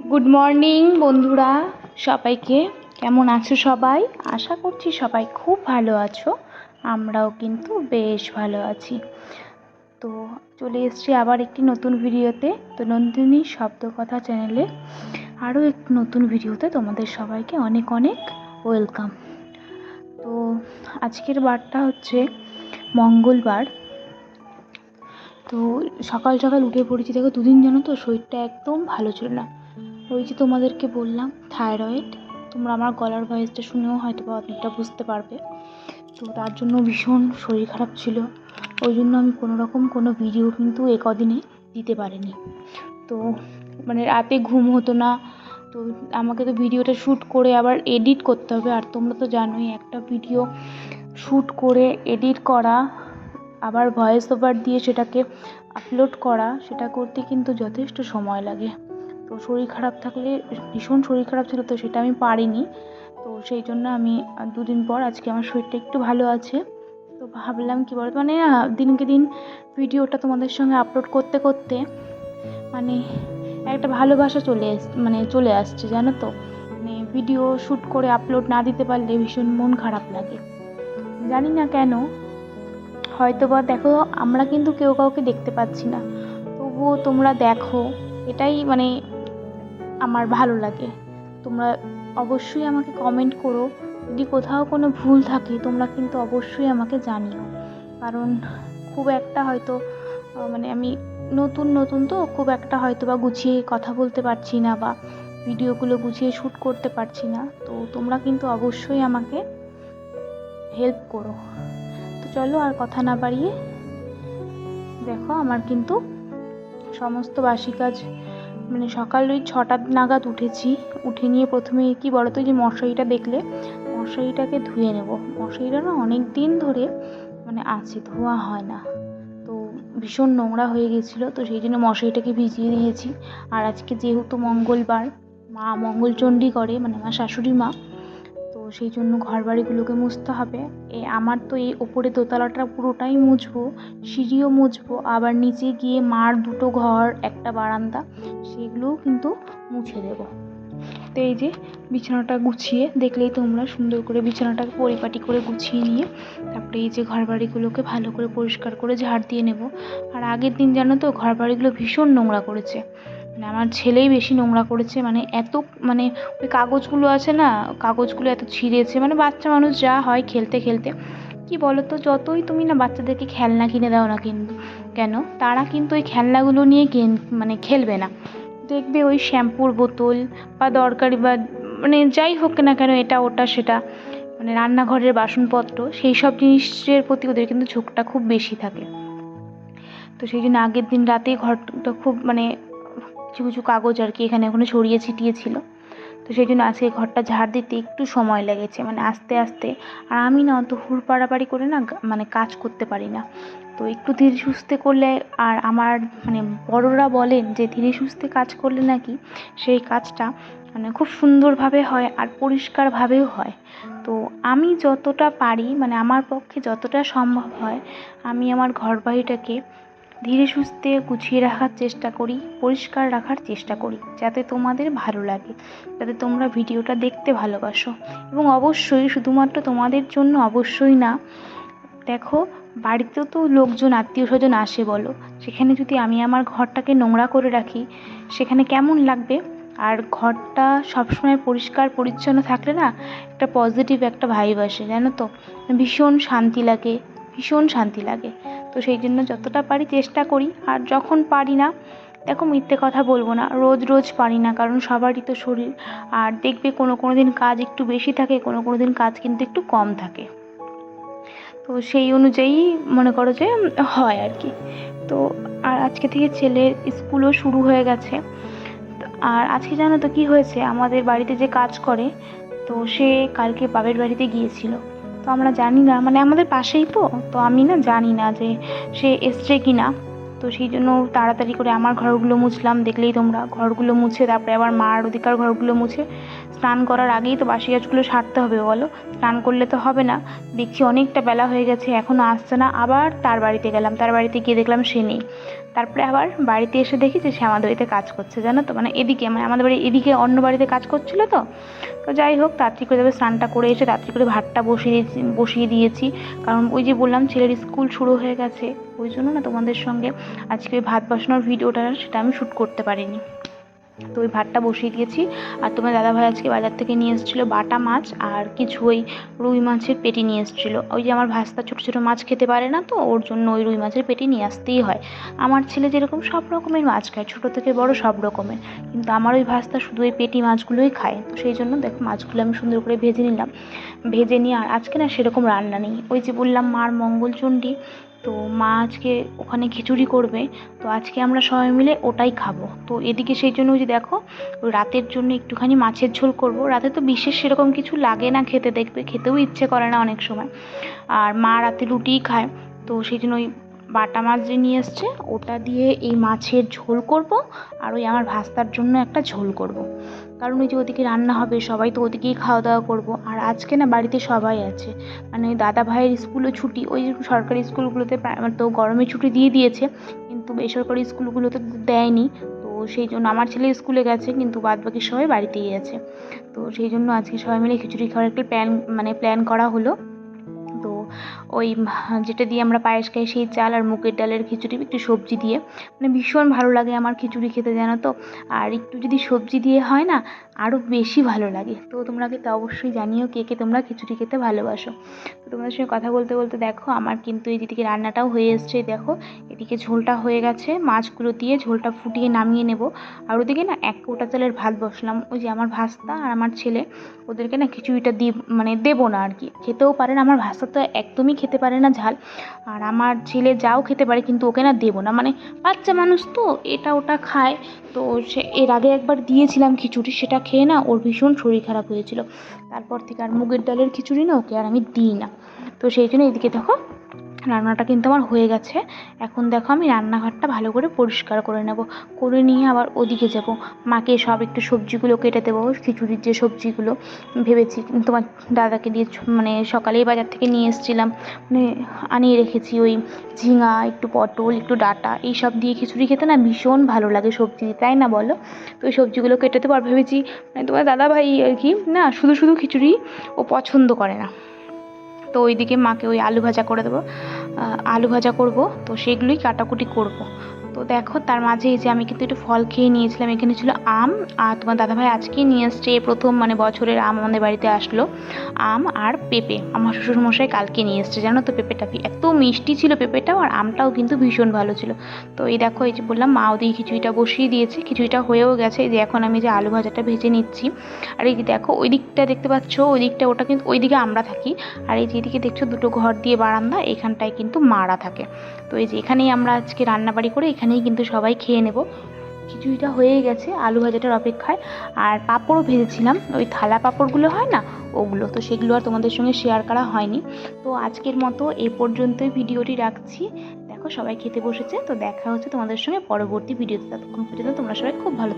Good morning বন্ধুরা, সবাইকে কেমন আছো সবাই? আশা করছি সবাই খুব ভালো আছো। আমরাও কিন্তু বেশ ভালো আছি। তো চলে এসেছি আবার একটি নতুন ভিডিওতে। তো নন্দিনী শব্দকথা চ্যানেলে আরও একটি নতুন ভিডিওতে তোমাদের সবাইকে অনেক অনেক ওয়েলকাম। তো আজকের বারটা হচ্ছে মঙ্গলবার। তো সকাল সকাল উঠে পড়েছি। দেখো দুদিন জানো তো শরীরটা একদম ভালো ছিল না। ওই যে তোমাদেরকে বললাম থাইরয়েড, তোমরা আমার গলার ভয়েসটা শুনেও হয়তো বা অনেকটা বুঝতে পারবে। তো তার জন্য ভীষণ শরীর খারাপ ছিল। ওই জন্য আমি কোনো ভিডিও কিন্তু কদিনে দিতে পারিনি। তো রাতে ঘুম হতো না। তো আমাকে তো ভিডিওটা শ্যুট করে আবার এডিট করতে হবে। আর তোমরা তো জানোই একটা ভিডিও শ্যুট করে এডিট করা, আবার ভয়েস ওভার দিয়ে সেটাকে আপলোড করা, সেটা করতে কিন্তু যথেষ্ট সময় লাগে। তো শরীর খারাপ থাকলে, ভীষণ শরীর খারাপ ছিল, তো সেটা আমি পারিনি। তো সেই জন্য আমি দুদিন পর আজকে আমার শরীরটা একটু ভালো আছে। তো ভাবলাম কি বলতো, দিনকে দিন ভিডিওটা তোমাদের সঙ্গে আপলোড করতে করতে একটা ভালোবাসা চলে আসছে জানো তো। ভিডিও শ্যুট করে আপলোড না দিতে পারলে ভীষণ মন খারাপ লাগে, জানি না কেন। হয়তো বা দেখো আমরা কিন্তু কেউ কাউকে দেখতে পাচ্ছি না, তবুও তোমরা দেখো, এটাই আমার ভালো লাগে। তোমরা অবশ্যই আমাকে কমেন্ট করো, যদি কোথাও কোনো ভুল থাকে তোমরা কিন্তু অবশ্যই আমাকে জানিও। কারণ খুব একটা হয়তো আমি নতুন তো খুব একটা হয়তো বা গুছিয়ে কথা বলতে পারছি না, বা ভিডিওগুলো গুছিয়ে শ্যুট করতে পারছি না। তো তোমরা কিন্তু অবশ্যই আমাকে হেল্প করো। তো চলো আর কথা না বাড়িয়ে, দেখো আমার কিন্তু সমস্ত বাসি কাজ সকাল ওই 6টা নাগাদ উঠেছি। উঠে নিয়ে প্রথমে কি বলতো, যে মশারিটা দেখলে মশারিটাকে ধুয়ে নেব। মশারিটা না অনেক দিন ধরে আছে, ধোয়া হয় না। তো ভীষণ নোংরা হয়ে গেছিলো, তো সেই জন্য মশারিটাকে ভিজিয়ে দিয়েছি। আর আজকে যেহেতু মঙ্গলবার, মা মঙ্গলচণ্ডী করে, আমার শাশুড়ি মা, তো সেই জন্য ঘর বাড়িগুলোকে মুছতে হবে। আমার তো এই ওপরে দোতলাটা পুরোটাই মুছবো, সিঁড়িও মুছবো, আবার নিচে গিয়ে মার 2টো ঘর, একটা বারান্দা, সেগুলোও কিন্তু মুছে দেব। তো এই যে বিছানাটা গুছিয়ে, দেখলেই তোমরা, সুন্দর করে বিছানাটাকে পরিপাটি করে গুছিয়ে নিয়ে তারপরে এই যে ঘর বাড়িগুলোকে ভালো করে পরিষ্কার করে ঝাড় দিয়ে নেব। আর আগের দিন জানো তো ঘর বাড়িগুলো ভীষণ নোংরা করেছে, আমার ছেলেই বেশি নোংরা করেছে। এত ওই কাগজগুলো আছে না, কাগজগুলো এত ছিঁড়েছে। বাচ্চা মানুষ যা হয় খেলতে খেলতে, কি বলো তো, যতই তুমি না বাচ্চাদেরকে খেলনা কিনে দাও না কিন্তু কেন, তারা কিন্তু ওই খেলনাগুলো নিয়ে খেলবে না। দেখবে ওই শ্যাম্পুর বোতল বা দরকারি বা যাই হোক না কেন, এটা ওটা সেটা, রান্নাঘরের বাসনপত্র, সেই সব জিনিসের প্রতি ওদের কিন্তু ঝোঁকটা খুব বেশি থাকে। তো সেই জন্য আগের দিন রাতেই ঘরটা খুব কিছু কিছু কাগজ আর কি এখানে ওখানে ছড়িয়ে ছিটিয়ে ছিল। তো সেই জন্য আজকে ঘরটা ঝাড় দিতে একটু সময় লেগেছে, আস্তে আস্তে। আর আমি না অত হুড়পাড়াপাড়ি করে না কাজ করতে পারি না। তো একটু ধীরে সুস্থে করলে, আর আমার বড়রা বলেন যে ধীরে সুস্থে কাজ করলে নাকি সেই কাজটা খুব সুন্দরভাবে হয় আর পরিষ্কারভাবেও হয়। তো আমি যতটা পারি, আমার পক্ষে যতটা সম্ভব হয়, আমি আমার ঘর বাড়িটাকে ধীরে সুস্থে গুছিয়ে রাখার চেষ্টা করি, পরিষ্কার রাখার চেষ্টা করি, যাতে তোমাদের ভালো লাগে, যাতে তোমরা ভিডিওটা দেখতে ভালোবাসো। এবং অবশ্যই শুধুমাত্র তোমাদের জন্য অবশ্যই না, দেখো বাড়িতেও তো লোকজন, আত্মীয় স্বজন আসে বলো, সেখানে যদি আমি আমার ঘরটাকে নোংরা করে রাখি সেখানে কেমন লাগবে? আর ঘরটা সবসময় পরিষ্কার পরিচ্ছন্ন থাকলে না একটা পজিটিভ একটা ভাইব আসে, জানো তো, ভীষণ শান্তি লাগে, ভীষণ শান্তি লাগে। তো সেই জন্য যতটা পারি চেষ্টা করি। আর যখন পারি না, দেখো মিথ্যে কথা বলবো না, রোজ রোজ পারি না, কারণ সবারই তো শরীর। আর দেখবে কোনো দিন কাজ একটু বেশি থাকে, কোনো দিন কাজ কিন্তু একটু কম থাকে। তো সেই অনুযায়ী মনে করো যে হয় আর কি। তো আর আজকে থেকে ছেলের স্কুলও শুরু হয়ে গেছে। আর আজকে জানো তো কি হয়েছে, আমাদের বাড়িতে যে কাজ করে, তো সে কালকে বাবের বাড়িতে গিয়েছিল। তো আমরা জানি না, আমাদের পাশেই তো আমি না জানি না যে সে এসছে কি না। তো সেই জন্য তাড়াতাড়ি করে আমার ঘরগুলো মুছলাম, দেখলেই তোমরা, ঘরগুলো মুছে তারপরে আবার মার ওদিকার ঘরগুলো মুছে স্নান করার আগেই তো বাসি কাজগুলো সারতে হবে বলো, স্নান করলে তো হবে না। দেখছি অনেকটা বেলা হয়ে গেছে, এখনও আসছে না। আবার তার বাড়িতে গেলাম, তার বাড়িতে গিয়ে দেখলাম সে নেই। তারপরে আবার বাড়িতে এসে দেখি যে সে আমাদের বাড়িতে কাজ করছে, জানো তো, মানে এদিকে মানে আমাদের বাড়ি এদিকে অন্য বাড়িতে কাজ করছিল। তো তো যাই হোক, তাড়াতাড়ি করে যাবে, স্নানটা করে এসে তাড়াতাড়ি করে ভাতটা বসিয়ে দিয়েছি। কারণ ওই যে বললাম ছেলের স্কুল শুরু হয়ে গেছে, ওই জন্য না তোমাদের সঙ্গে আজকে ওই ভাত বসানোর ভিডিওটা সেটা আমি শ্যুট করতে পারিনি। তো ওই ভাতটা বসিয়ে দিয়েছি। আর তোমার দাদাভাই আজকে বাজার থেকে নিয়ে এসেছিলো বাটা মাছ আর কিছু ওই রুই মাছের পেটি নিয়ে এসেছিলো। ওই যে আমার ভাস্তা ছোটো ছোটো মাছ খেতে পারে না, তো ওর জন্য ওই রুই মাছের পেটি নিয়ে আসতেই হয়। আমার ছেলে যেরকম সব রকমের মাছ খায়, ছোটো থেকে বড় সব রকমের, কিন্তু আমার ওই ভাস্তা শুধু ওই পেটি মাছগুলোই খায়। তো সেই জন্য দেখো মাছগুলো আমি সুন্দর করে ভেজে নিলাম। ভেজে নিয়ে আর আজকে না সেরকম রান্না নেই, ওই যে বললাম মার মঙ্গলচণ্ডী, তো মা আজকে ওখানে খিচুড়ি করবে, তো আজকে আমরা সবাই মিলে ওটাই খাবো। তো এদিকে সেই জন্য ওই যে দেখো রাতের জন্য একটুখানি মাছের ঝোল করব। রাতে তো বিশেষ সেরকম কিছু লাগে না খেতে, দেখবে খেতেও ইচ্ছে করে না অনেক সময়, আর মা রাতে রুটিই খায়। তো সেই জন্য ওই বাটা মাছ যে নিয়ে এসছে ওটা দিয়ে এই মাছের ঝোল করব, আর ওই আমার ভাস্তার জন্য একটা ঝোল করব। কারণ ওই যে ওদিকে রান্না হবে, সবাই তো ওদিকেই খাওয়া দাওয়া করবো। আর আজকে না বাড়িতে সবাই আছে, মানে দাদা ভাইয়ের স্কুলে ছুটি, ওই সরকারি স্কুলগুলোতে তো গরমে ছুটি দিয়ে দিয়েছে, কিন্তু বেসরকারি স্কুলগুলোতে দেয়নি। তো সেই জন্য আমার ছেলে স্কুলে গেছে, কিন্তু বাদবাকি সবাই বাড়িতেই আছে। তো সেই জন্য আজকে সবাই মিলে খিচুড়ি খাওয়ার একটা প্ল্যান করা হলো। তো ওই যেটা দিয়ে আমরা পায়েস খাই সেই চাল আর মুগের ডালের খিচুড়ি একটু সবজি দিয়ে, মানে ভীষণ ভালো লাগে আমার খিচুড়ি খেতে, জানো তো। আর একটু যদি সবজি দিয়ে হয় না আরও বেশি ভালো লাগে। তো তোমরা কিন্তু অবশ্যই জানিও কে কে তোমরা খিচুড়ি খেতে ভালোবাসো। তো তোমাদের সঙ্গে কথা বলতে বলতে দেখো আমার কিন্তু এই যেদিকে রান্নাটাও হয়ে এসছে, দেখো এদিকে ঝোলটা হয়ে গেছে, মাছগুলো দিয়ে ঝোলটা ফুটিয়ে নামিয়ে নেব। আর ওদিকে না 1 কৌটা চালের ভাত বসলাম। ওই যে আমার ভাস্তা আর আমার ছেলে ওদেরকে না খিচুড়িটা মানে দেবো না আর কি, খেতেও পারে না, আমার ভাস্তা তো একদমই খেতে পারে না ঝাল, আর আমার ছেলে যাও খেতে পারে কিন্তু ওকে না দেবো না, মানে বাচ্চা মানুষ তো এটা ওটা খায়। তো সে এর আগে একবার দিয়েছিলাম খিচুড়ি, সেটা খেয়ে না ওর ভীষণ শরীর খারাপ হয়েছিল। তারপর থেকে আর মুগের ডালের খিচুড়ি না ওকে আর আমি দিই না। তো সেই জন্য এদিকে দেখো রান্নাটা কিন্তু আমার হয়ে গেছে। এখন দেখো আমি রান্নাঘরটা ভালো করে পরিষ্কার করে নেব, করে নিয়ে আবার ওদিকে যাব, মাকে সব একটু সবজিগুলো কেটে দেবো, খিচুড়ির যে সবজিগুলো ভেবেছি তোমার দাদাকে দিয়ে মানে সকালেই বাজার থেকে নিয়ে এসেছিলাম, মানে আনিয়ে রেখেছি ওই ঝিঙা, একটু পটল, একটু ডাঁটা, এইসব দিয়ে খিচুড়ি খেতে না ভীষণ ভালো লাগে সবজি, তাই না বলো। তো ওই সবজিগুলো কেটে দেবো। আর ভেবেছি মানে তোমার দাদাভাই আর কি না শুধু শুধু খিচুড়ি ও পছন্দ করে না, তো ওইদিকে মাকে ওই আলু ভাজা করে দেবো, আলু ভাজা করব, তো সেগুলোই কাটাকুটি করব। তো দেখো তার মাঝে এই যে আমি কিন্তু একটু ফল খেয়ে নিয়েছিলাম, এখানে ছিল আম, আর তোমার দাদাভাই আজকেই নিয়ে এসছে, প্রথম মানে বছরের আম আমাদের বাড়িতে আসলো, আম আর পেঁপে আমার শ্বশুরমশাই কালকে নিয়ে এসছে, জানো তো পেঁপেটা এত মিষ্টি ছিল পেঁপেটাও, আর আমটাও কিন্তু ভীষণ ভালো ছিল। তো এই দেখো এই যে বললাম মা ওদিকে খিচুড়িটা বসিয়ে দিয়েছে, খিচুড়িটা হয়েও গেছে, এই যে এখন আমি যে আলু ভাজাটা ভেজে নিচ্ছি। আর এই যে দেখো ওই দিকটা দেখতে পাচ্ছ, ওই দিকটা ওটা কিন্তু ওই দিকে আমরা থাকি, আর এই যেদিকে দেখছো দুটো ঘর দিয়ে বারান্দা, এখানটায় কিন্তু মারা থাকে। তো এই যে এখানেই আমরা আজকে রান্নাবাড়ি করে এখানেই কিন্তু সবাই খেয়ে নেব। খিচুড়িটা হয়ে গেছে, আলু ভাজাটার অপেক্ষায়। আর পাঁপড়ও ভেজেছিলাম, ওই থালা পাঁপড়গুলো হয় না ওগুলো, তো সেগুলো আর তোমাদের সঙ্গে শেয়ার করা হয়নি। তো আজকের মতো এই পর্যন্তই ভিডিওটি রাখছি। দেখো সবাই খেতে বসেছে, তো দেখা হচ্ছে তোমাদের সঙ্গে পরবর্তী ভিডিওতে। ততক্ষণ পর্যন্ত তোমরা সবাই খুব ভালো